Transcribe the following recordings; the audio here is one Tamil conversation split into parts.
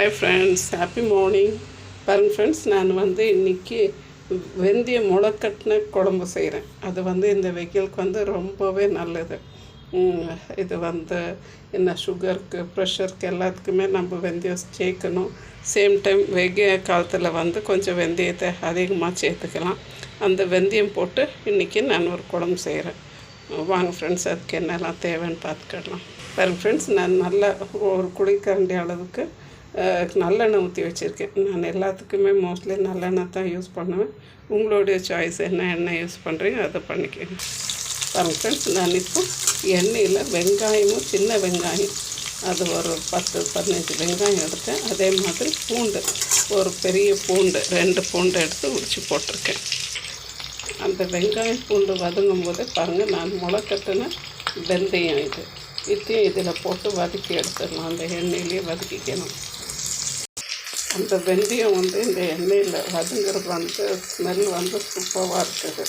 Hi friends, happy morning. பாருங்கள் ஃப்ரெண்ட்ஸ், நான் இன்றைக்கி வெந்தய முளைக்கட்டின குழம்பு செய்கிறேன். அது இந்த வெயிலுக்கு ரொம்பவே நல்லது. இது என்ன சுகருக்கு, ப்ரெஷருக்கு எல்லாத்துக்குமே நம்ம வெந்தயம் சேர்க்கணும். சேம் டைம் வெய்ய காலத்தில் கொஞ்சம் வெந்தயத்தை அதிகமாக சேர்த்துக்கலாம். அந்த வெந்தயம் போட்டு இன்றைக்கி நான் ஒரு குழம்பு செய்கிறேன். வாங்க ஃப்ரெண்ட்ஸ், அதுக்கு என்னெல்லாம் தேவைன்னு பார்த்துக்கலாம். பாருங்கள் ஃப்ரெண்ட்ஸ், நான் நல்லா ஒரு குழிக்கரண்டி அளவுக்கு நல்லெண்ணெய் ஊற்றி வச்சுருக்கேன். நான் எல்லாத்துக்குமே மோஸ்ட்லி நல்லெண்ணெய் தான் யூஸ் பண்ணுவேன். உங்களுடைய சாய்ஸ் என்ன எண்ணெய் யூஸ் பண்ணுறீங்க அதை பண்ணிக்கோங்க. பாருங்கள் ஃப்ரெண்ட்ஸ், நான் இப்போ எண்ணெயில் வெங்காயமும், சின்ன வெங்காயம் அது ஒரு 10-15 வெங்காயம் எடுத்தேன். அதே மாதிரி பூண்டு, ஒரு பெரிய பூண்டு 2 பூண்டு எடுத்து உரித்து போட்டிருக்கேன். அந்த வெங்காயம் பூண்டு வதங்கும் போதே பாருங்கள், நான் முளைக்கட்டின வெந்தயம் இதையும் இதில் போட்டு வதக்கி எடுத்துடலாம். அந்த எண்ணெயிலேயே வதக்கிக்கணும். அந்த வெந்தயம் இந்த எண்ணெயில் வதங்கிறது ஸ்மெல் சூப்பராக இருக்குது.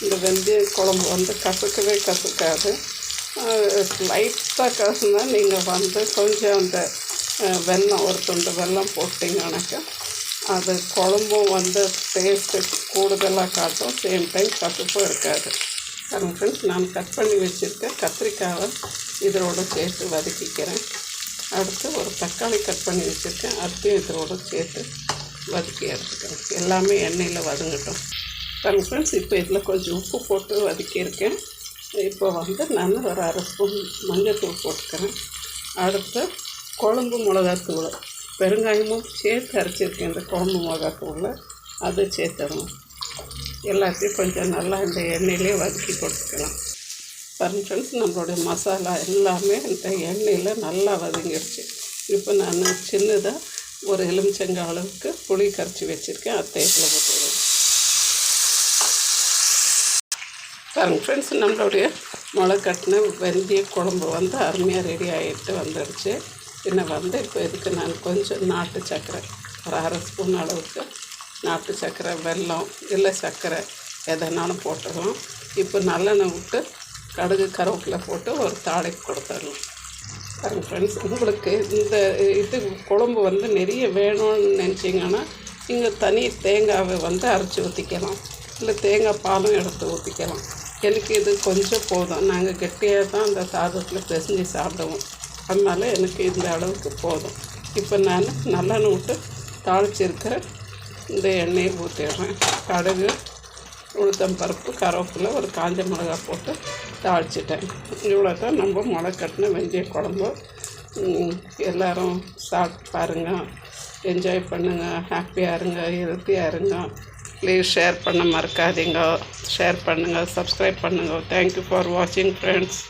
இந்த வெந்தய குழம்பு கசக்கவே கசக்காது. லைட்டாக கசந்தா நீங்கள் கொஞ்சம் அந்த வெல்லம், ஒரு துண்டு வெல்லம் போட்டிங்கன்னாக்கா அது குழம்பும் டேஸ்ட்டு கூடுதலாக காட்டும். சேம் டைம் கசப்பும் இருக்காது. பாருங்கள் ஃப்ரெண்ட்ஸ், நான் கட் பண்ணி வச்சுருக்கேன் கத்திரிக்காவை இதோடு சேர்த்து வதக்கிக்கிறேன். அடுத்து ஒரு தக்காளி கட் பண்ணி வச்சுருக்கேன், அதையும் இதோடு சேர்த்து வதக்கி எடுத்துக்கிறேன். எல்லாமே எண்ணெயில் வதங்கட்டும். பாருங்கள் ஃப்ரெண்ட்ஸ், இப்போ இதில் கொஞ்சம் உப்பு போட்டு வதக்கியிருக்கேன். இப்போ நான் ஒரு 1/2 ஸ்பூன் மஞ்சள்தூள் போட்டுக்கிறேன். அடுத்து குழம்பு மிளகாத்தூள், பெருங்காயமும் சேர்த்து அரைச்சிருக்கேன். இந்த குழம்பு மிளகாத்தூளில் அதை சேர்த்துடணும். எல்லாத்தையும் கொஞ்சம் நல்லா இந்த எண்ணெயிலே வதக்கி கொடுத்துக்கலாம். பாருங்கள் ஃப்ரெண்ட்ஸ், நம்மளுடைய மசாலா எல்லாமே இந்த எண்ணெயில் நல்லா வதங்கிடுச்சு. இப்போ நான் சின்னதாக ஒரு எலுமிச்சங்காய் அளவுக்கு புளி கரைச்சி வச்சுருக்கேன். அதை இதில் போட்டுருவேன். பாருங்கள் ஃப்ரெண்ட்ஸ், நம்மளுடைய முளைக்கட்டின வெந்தய குழம்பு அருமையாக ரெடி ஆகிட்டு வந்துடுச்சு. இன்னும் இப்போ இதுக்கு நான் கொஞ்சம் நாட்டு சர்க்கரை, ஒரு 1/2 ஸ்பூன் அளவுக்கு நாட்டு சர்க்கரை, வெல்லம் இல்லை சர்க்கரை எதனாலும் போட்டுடலாம். இப்போ நல்லெண்ணெய் விட்டு கடுகு கருவேப்பிலை போட்டு ஒரு தாளிப்பு கொடுத்துடலாம். பாருங்கள் ஃப்ரெண்ட்ஸ், உங்களுக்கு இந்த குழம்பு நிறைய வேணும்னு நினச்சிங்கன்னா நீங்கள் தனி தேங்காவை அரைச்சி ஊற்றிக்கலாம், இல்லை தேங்காய் பாலும் எடுத்து ஊற்றிக்கலாம். எனக்கு இது கொஞ்சம் போதும். நாங்கள் கெட்டியாக தான் அந்த சாதத்தில் பிசைஞ்சு சாப்பிடுவோம். அதனால் எனக்கு இந்த அளவுக்கு போதும். இப்போ நான் நல்லெண்ணெய் விட்டு தாளிச்சிருக்கிற இந்த எண்ணெயை ஊற்றிடுறேன். கடுகு, உளுத்தம்பருப்பு, கருவேப்பிலை, ஒரு காஞ்ச மிளகாய் போட்டு தாளிச்சிட்டேன். இவ்வளோ தான் நம்ம முளைக்கட்டின வெந்தய குழம்பு. எல்லோரும் சாப்பிட்டு பாருங்கள், என்ஜாய் பண்ணுங்கள், ஹாப்பியாக இருங்க, ஹெல்த்தியாக இருங்க. ப்ளீஸ் ஷேர் பண்ண மறக்காதீங்க. ஷேர் பண்ணுங்கள், சப்ஸ்கிரைப் பண்ணுங்கள். தேங்க்யூ ஃபார் வாட்சிங் ஃப்ரெண்ட்ஸ்.